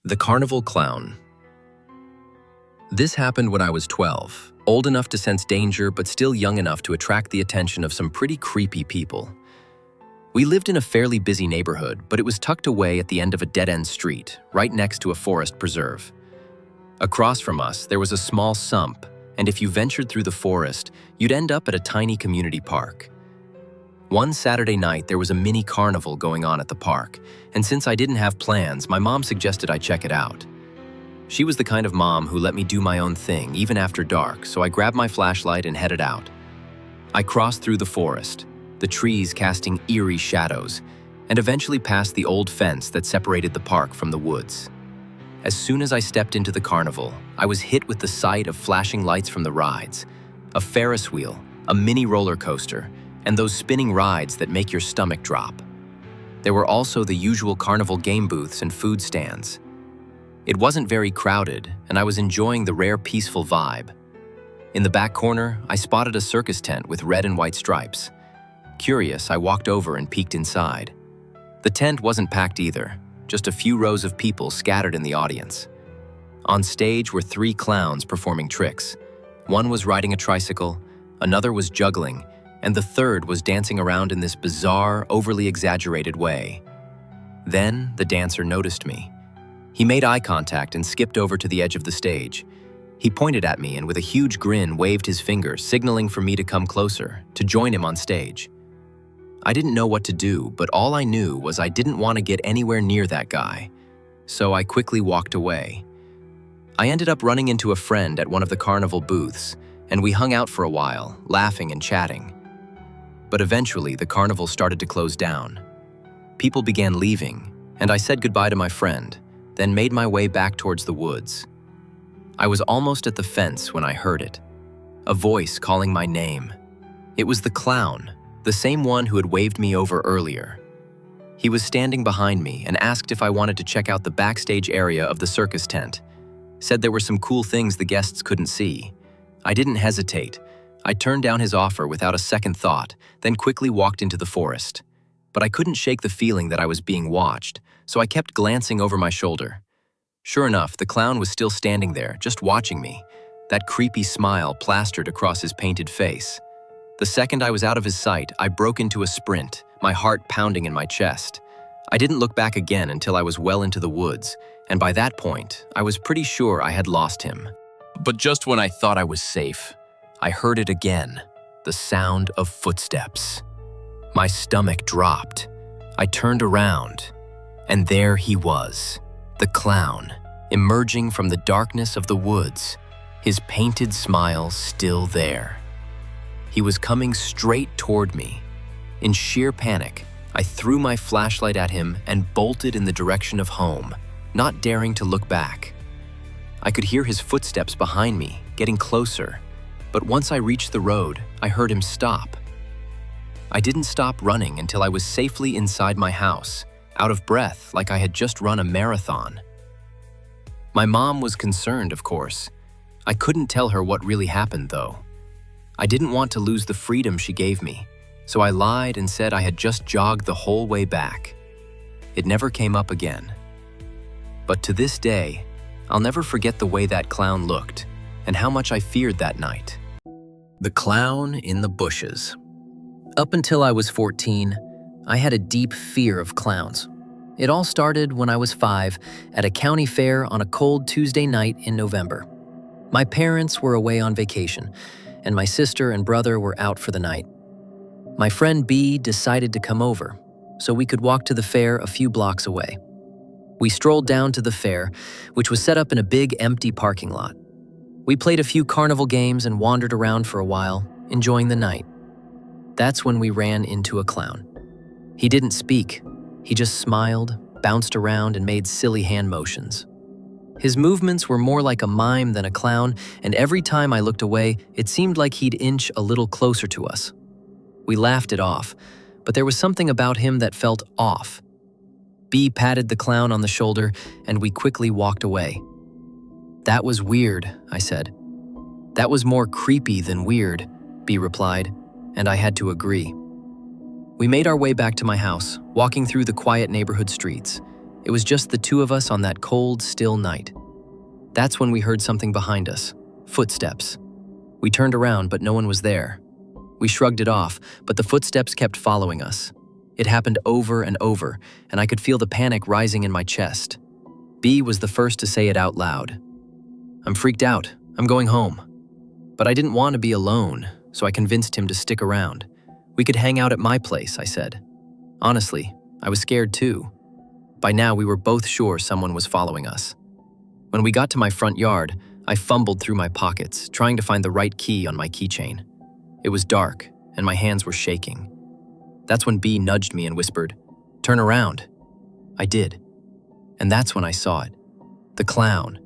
The Carnival Clown. This happened when I was 12, old enough to sense danger but still young enough to attract the attention of some pretty creepy people. We lived in a fairly busy neighborhood, but it was tucked away at the end of a dead-end street, right next to a forest preserve. Across from us, there was a small sump, and if you ventured through the forest, you'd end up at a tiny community park. One Saturday night, there was a mini carnival going on at the park, and since I didn't have plans, my mom suggested I check it out. She was the kind of mom who let me do my own thing, even after dark, so I grabbed my flashlight and headed out. I crossed through the forest, the trees casting eerie shadows, and eventually passed the old fence that separated the park from the woods. As soon as I stepped into the carnival, I was hit with the sight of flashing lights from the rides, a Ferris wheel, a mini roller coaster, and those spinning rides that make your stomach drop. There were also the usual carnival game booths and food stands. It wasn't very crowded, and I was enjoying the rare peaceful vibe. In the back corner, I spotted a circus tent with red and white stripes. Curious, I walked over and peeked inside. The tent wasn't packed either, just a few rows of people scattered in the audience. On stage were 3 clowns performing tricks. One was riding a tricycle, another was juggling, and the third was dancing around in this bizarre, overly exaggerated way. Then the dancer noticed me. He made eye contact and skipped over to the edge of the stage. He pointed at me and with a huge grin waved his finger, signaling for me to come closer, to join him on stage. I didn't know what to do, but all I knew was I didn't want to get anywhere near that guy, so I quickly walked away. I ended up running into a friend at one of the carnival booths, and we hung out for a while, laughing and chatting. But eventually, the carnival started to close down. People began leaving, and I said goodbye to my friend, then made my way back towards the woods. I was almost at the fence when I heard it, a voice calling my name. It was the clown, the same one who had waved me over earlier. He was standing behind me and asked if I wanted to check out the backstage area of the circus tent. Said there were some cool things the guests couldn't see. I didn't hesitate. I turned down his offer without a second thought, then quickly walked into the forest. But I couldn't shake the feeling that I was being watched, so I kept glancing over my shoulder. Sure enough, the clown was still standing there, just watching me, that creepy smile plastered across his painted face. The second I was out of his sight, I broke into a sprint, my heart pounding in my chest. I didn't look back again until I was well into the woods, and by that point, I was pretty sure I had lost him. But just when I thought I was safe, I heard it again, the sound of footsteps. My stomach dropped. I turned around, and there he was, the clown, emerging from the darkness of the woods, his painted smile still there. He was coming straight toward me. In sheer panic, I threw my flashlight at him and bolted in the direction of home, not daring to look back. I could hear his footsteps behind me, getting closer, but once I reached the road, I heard him stop. I didn't stop running until I was safely inside my house, out of breath like I had just run a marathon. My mom was concerned, of course. I couldn't tell her what really happened, though. I didn't want to lose the freedom she gave me, so I lied and said I had just jogged the whole way back. It never came up again. But to this day, I'll never forget the way that clown looked and how much I feared that night. The clown in the bushes. Up until I was 14, I had a deep fear of clowns. It all started when I was 5 at a county fair on a cold Tuesday night in November. My parents were away on vacation, and my sister and brother were out for the night. My friend B decided to come over, so we could walk to the fair a few blocks away. We strolled down to the fair, which was set up in a big empty parking lot. We played a few carnival games and wandered around for a while, enjoying the night. That's when we ran into a clown. He didn't speak. He just smiled, bounced around, and made silly hand motions. His movements were more like a mime than a clown, and every time I looked away, it seemed like he'd inch a little closer to us. We laughed it off, but there was something about him that felt off. B patted the clown on the shoulder, and we quickly walked away. "That was weird," I said. "That was more creepy than weird," B replied, and I had to agree. We made our way back to my house, walking through the quiet neighborhood streets. It was just the two of us on that cold, still night. That's when we heard something behind us. Footsteps. We turned around, but no one was there. We shrugged it off, but the footsteps kept following us. It happened over and over, and I could feel the panic rising in my chest. B was the first to say it out loud. "I'm freaked out. I'm going home." But I didn't want to be alone, so I convinced him to stick around. "We could hang out at my place," I said. Honestly, I was scared too. By now, we were both sure someone was following us. When we got to my front yard, I fumbled through my pockets, trying to find the right key on my keychain. It was dark, and my hands were shaking. That's when B nudged me and whispered, "Turn around." I did. And that's when I saw it. The clown.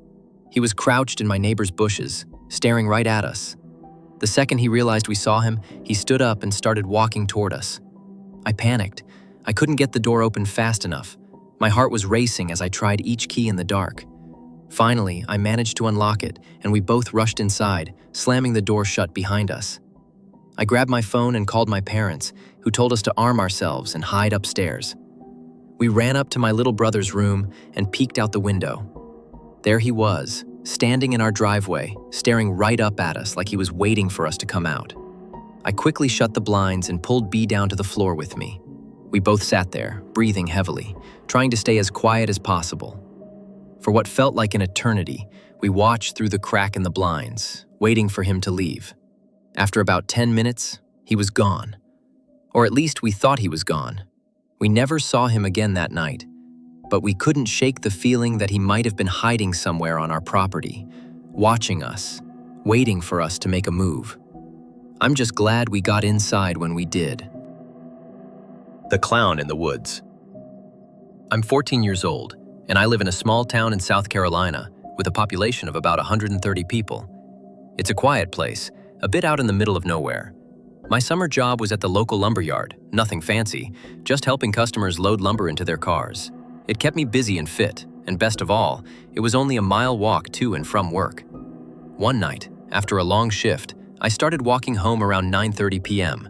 He was crouched in my neighbor's bushes, staring right at us. The second he realized we saw him, he stood up and started walking toward us. I panicked. I couldn't get the door open fast enough. My heart was racing as I tried each key in the dark. Finally, I managed to unlock it, and we both rushed inside, slamming the door shut behind us. I grabbed my phone and called my parents, who told us to arm ourselves and hide upstairs. We ran up to my little brother's room and peeked out the window. There he was, standing in our driveway, staring right up at us like he was waiting for us to come out. I quickly shut the blinds and pulled B down to the floor with me. We both sat there, breathing heavily, trying to stay as quiet as possible. For what felt like an eternity, we watched through the crack in the blinds, waiting for him to leave. After about 10 minutes, he was gone. Or at least we thought he was gone. We never saw him again that night, but we couldn't shake the feeling that he might have been hiding somewhere on our property, watching us, waiting for us to make a move. I'm just glad we got inside when we did. The Clown in the Woods. I'm 14 years old, and I live in a small town in South Carolina with a population of about 130 people. It's a quiet place, a bit out in the middle of nowhere. My summer job was at the local lumberyard, nothing fancy, just helping customers load lumber into their cars. It kept me busy and fit, and best of all, it was only a mile walk to and from work. One night, after a long shift, I started walking home around 9:30 p.m.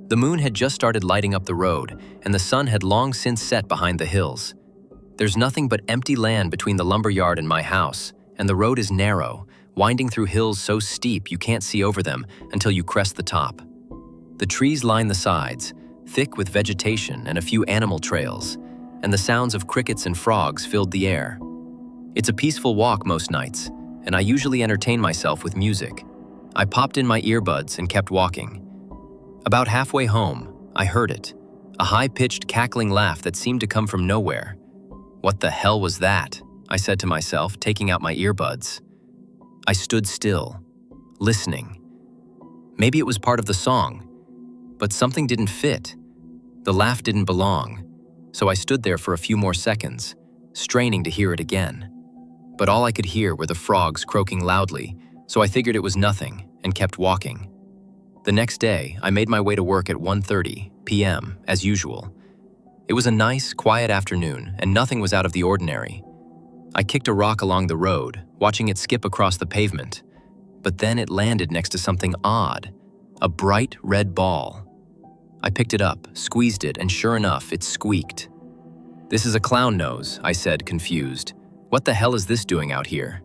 The moon had just started lighting up the road, and the sun had long since set behind the hills. There's nothing but empty land between the lumberyard and my house, and the road is narrow, winding through hills so steep you can't see over them until you crest the top. The trees line the sides, thick with vegetation and a few animal trails, and the sounds of crickets and frogs filled the air. It's a peaceful walk most nights, and I usually entertain myself with music. I popped in my earbuds and kept walking. About halfway home, I heard it, a high-pitched cackling laugh that seemed to come from nowhere. "What the hell was that?" I said to myself, taking out my earbuds. I stood still, listening. Maybe it was part of the song, but something didn't fit. The laugh didn't belong, so I stood there for a few more seconds, straining to hear it again. But all I could hear were the frogs croaking loudly, so I figured it was nothing and kept walking. The next day, I made my way to work at 1:30 p.m. as usual. It was a nice, quiet afternoon, and nothing was out of the ordinary. I kicked a rock along the road, watching it skip across the pavement. But then it landed next to something odd, a bright red ball. I picked it up, squeezed it, and sure enough, it squeaked. "This is a clown nose," I said, confused. "What the hell is this doing out here?"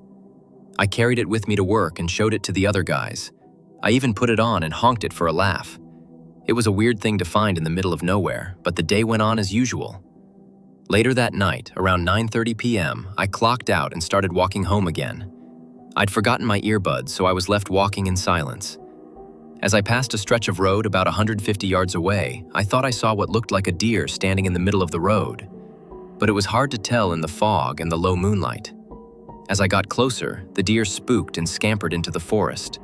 I carried it with me to work and showed it to the other guys. I even put it on and honked it for a laugh. It was a weird thing to find in the middle of nowhere, but the day went on as usual. Later that night, around 9:30 p.m., I clocked out and started walking home again. I'd forgotten my earbuds, so I was left walking in silence. As I passed a stretch of road about 150 yards away, I thought I saw what looked like a deer standing in the middle of the road. But it was hard to tell in the fog and the low moonlight. As I got closer, the deer spooked and scampered into the forest.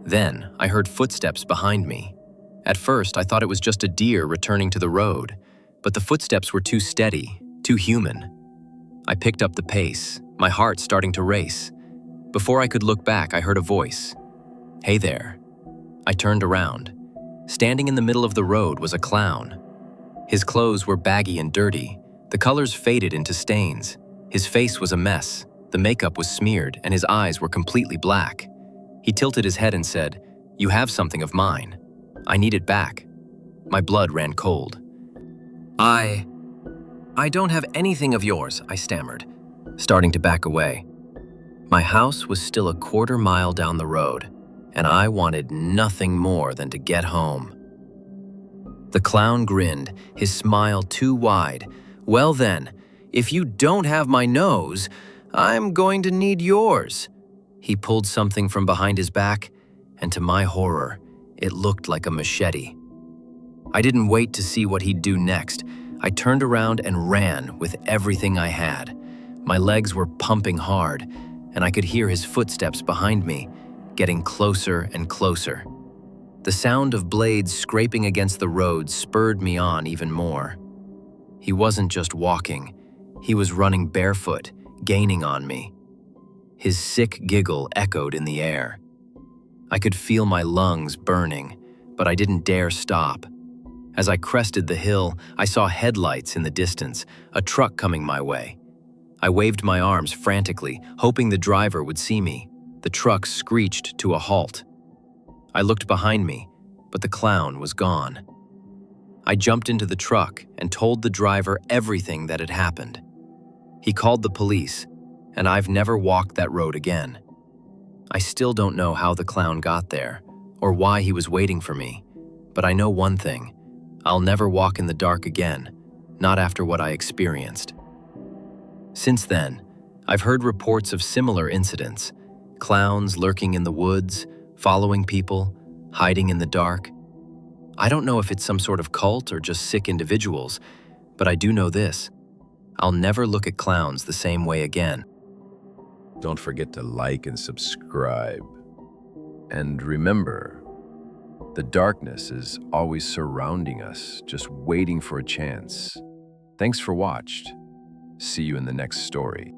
Then, I heard footsteps behind me. At first, I thought it was just a deer returning to the road, but the footsteps were too steady, too human. I picked up the pace, my heart starting to race. Before I could look back, I heard a voice. "Hey there." I turned around. Standing in the middle of the road was a clown. His clothes were baggy and dirty. The colors faded into stains. His face was a mess. The makeup was smeared, and his eyes were completely black. He tilted his head and said, "You have something of mine. I need it back." My blood ran cold. I don't have anything of yours, I stammered, starting to back away. My house was still a quarter-mile down the road, and I wanted nothing more than to get home. The clown grinned, his smile too wide. Well then, if you don't have my nose, I'm going to need yours. He pulled something from behind his back, and to my horror, it looked like a machete. I didn't wait to see what he'd do next. I turned around and ran with everything I had. My legs were pumping hard, and I could hear his footsteps behind me, getting closer and closer. The sound of blades scraping against the road spurred me on even more. He wasn't just walking, he was running barefoot, gaining on me. His sick giggle echoed in the air. I could feel my lungs burning, but I didn't dare stop. As I crested the hill, I saw headlights in the distance, a truck coming my way. I waved my arms frantically, hoping the driver would see me. The truck screeched to a halt. I looked behind me, but the clown was gone. I jumped into the truck and told the driver everything that had happened. He called the police, and I've never walked that road again. I still don't know how the clown got there, or why he was waiting for me, but I know one thing: I'll never walk in the dark again, not after what I experienced. Since then, I've heard reports of similar incidents: clowns lurking in the woods, following people, hiding in the dark. I don't know if it's some sort of cult or just sick individuals, but I do know this: I'll never look at clowns the same way again. Don't forget to like and subscribe. And remember, the darkness is always surrounding us, just waiting for a chance. Thanks for watched. See you in the next story.